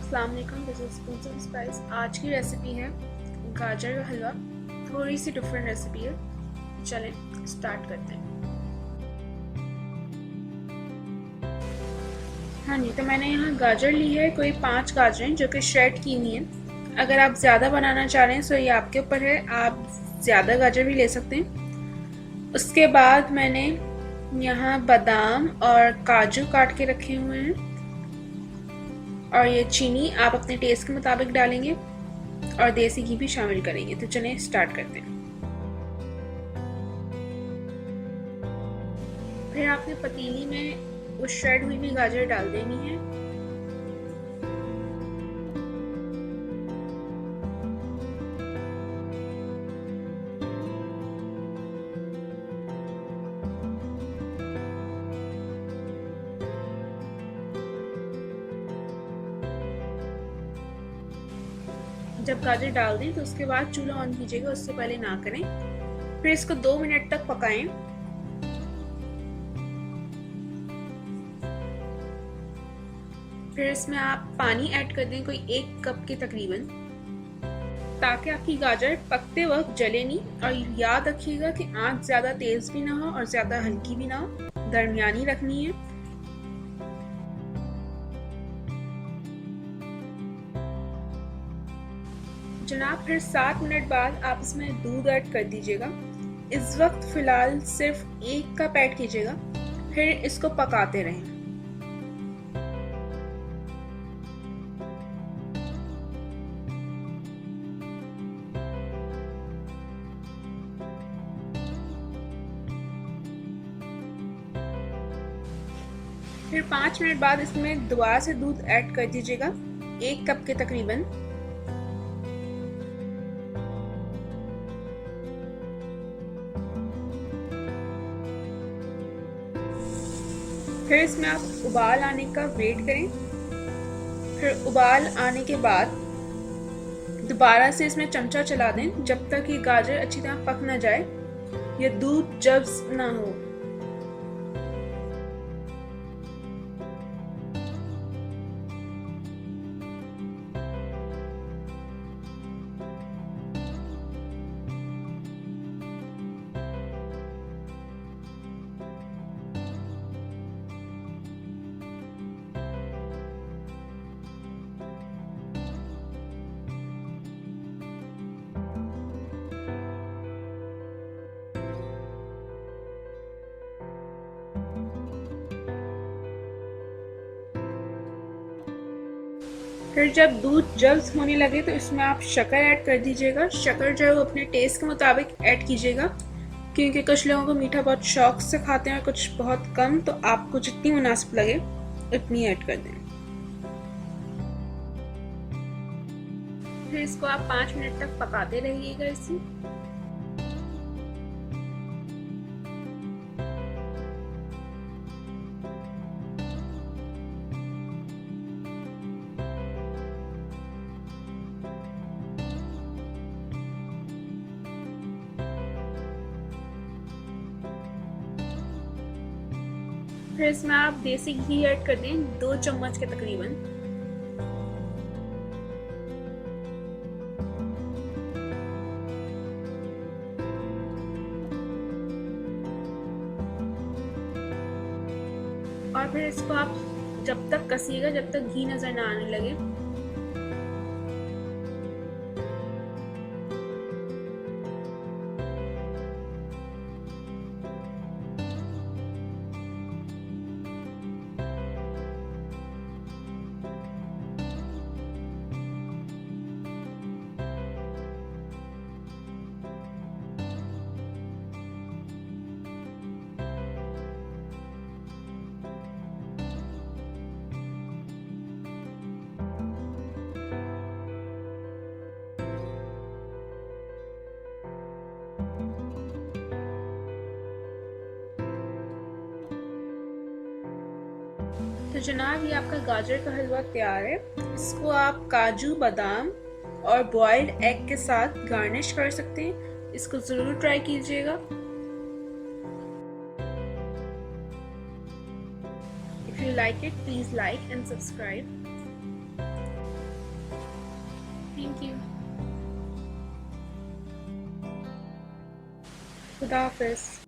अस्सलाम वालेकुम, this is spoons and spice. आज की रेसिपी है गाजर का हलवा। थोड़ी सी डिफरेंट रेसिपी है। चलें स्टार्ट करते हैं। हाँ जी, तो मैंने यहाँ गाजर ली है, कोई 5 गाजरें जो कि श्रेड की हुई हैं। अगर आप ज़्यादा बनाना चाह रहे हैं तो ये आपके ऊपर है, आप ज़्यादा गाजर भी ले सकते हैं। उसके बाद मैंने यहाँ बादाम और काजू काट के रखे हुए हैं, और ये चीनी आप अपने टेस्ट के मुताबिक डालेंगे और देसी घी भी शामिल करेंगे। तो चलें स्टार्ट करते हैं। फिर आपने पतीली में वो श्रेड हुई भी गाजर डाल देनी है। जब गाजर डाल दें तो उसके बाद चूल्हा ऑन कीजिएगा, उससे पहले ना करें। फिर इसको 2 मिनट तक पकाएं। फिर इसमें आप पानी ऐड कर दें, कोई 1 कप के तकरीबन, ताकि आपकी गाजर पकते वक्त जले नहीं। और याद रखिएगा कि आंच ज़्यादा तेज भी ना हो और ज़्यादा हल्की भी ना हो, दरमियानी रखनी है। जनाब, फिर 7 मिनट बाद आप इसमें दूध ऐड कर दीजिएगा। इस वक्त फ़िलहाल सिर्फ 1 कप ऐड कीजिएगा, फिर इसको पकाते रहें। फिर 5 मिनट बाद इसमें दोबारा से दूध ऐड कर दीजिएगा, 1 कप के तकरीबन। फिर इसमें आप उबाल आने का वेट करें। फिर उबाल आने के बाद दोबारा से इसमें चमचा चला दें जब तक ये गाजर अच्छी तरह पक ना जाए या दूध जब्स ना हो। फिर जब दूध जब्स होने लगे तो इसमें आप शक्कर ऐड कर दीजिएगा। शक्कर जो है वो अपने टेस्ट के मुताबिक ऐड कीजिएगा, क्योंकि कुछ लोगों को मीठा बहुत शौक से खाते हैं और कुछ बहुत कम, तो आपको जितनी मुनासिब लगे उतनी ऐड कर दें। फिर इसको आप 5 मिनट तक पकाते रहिएगा इसी। फिर इसमें आप देसी घी ऐड कर दें, 2 चम्मच के तकरीबन। और फिर इसको आप जब तक कसिएगा जब तक घी नजर ना आने लगे। तो जनाब, ये आपका गाजर का हलवा तैयार है। इसको आप काजू, बादाम और बॉइल्ड एग के साथ गार्निश कर सकते हैं। इसको ज़रूर ट्राई कीजिएगा। If you like it, please like and subscribe. Thank you. खुदा हाफिज़।